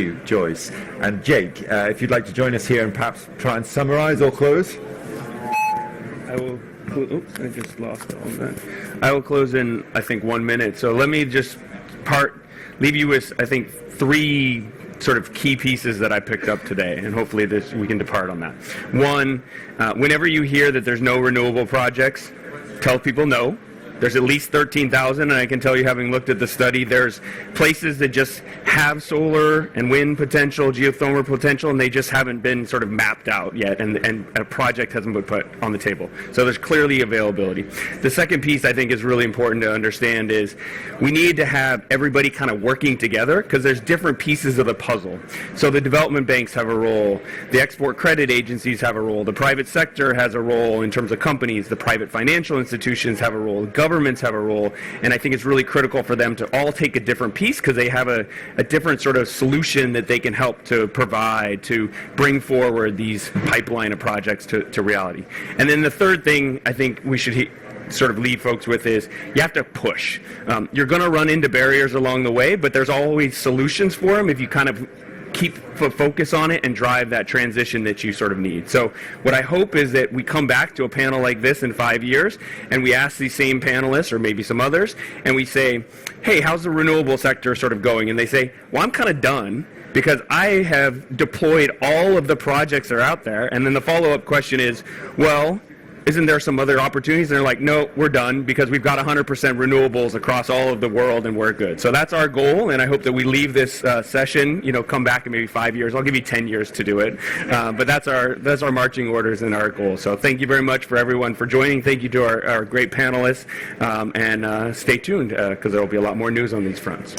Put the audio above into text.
you, Joyce. And Jake, if you'd like to join us here and perhaps try and summarize or close. I will. Oops, I just lost all of that. I will close in, I think, 1 minute. So let me just leave you with, I think, 3 sort of key pieces that I picked up today, and hopefully we can depart on that. One, whenever you hear that there's no renewable projects, tell people no. There's at least 13,000, and I can tell you, having looked at the study, there's places that just have solar and wind potential, geothermal potential, and they just haven't been sort of mapped out yet, and a project hasn't been put on the table. So there's clearly availability. The second piece I think is really important to understand is we need to have everybody kind of working together, because there's different pieces of the puzzle. So the development banks have a role, the export credit agencies have a role, the private sector has a role in terms of companies, the private financial institutions have a role, governments have a role, and I think it's really critical for them to all take a different piece, because they have a different sort of solution that they can help to provide to bring forward these pipeline of projects to reality. And then the third thing I think we should sort of leave folks with is you have to push. You're going to run into barriers along the way, but there's always solutions for them if you kind of keep focus on it and drive that transition that you sort of need. So what I hope is that we come back to a panel like this in 5 years and we ask these same panelists or maybe some others and we say, hey, how's the renewable sector sort of going? And they say, well, I'm kind of done because I have deployed all of the projects that are out there. And then the follow-up question is, well, isn't there some other opportunities? And they're like, no, we're done because we've got 100% renewables across all of the world and we're good. So that's our goal, and I hope that we leave this session, come back in maybe 5 years. I'll give you 10 years to do it. But that's our marching orders and our goal. So thank you very much for everyone for joining. Thank you to our great panelists, and stay tuned because there will be a lot more news on these fronts.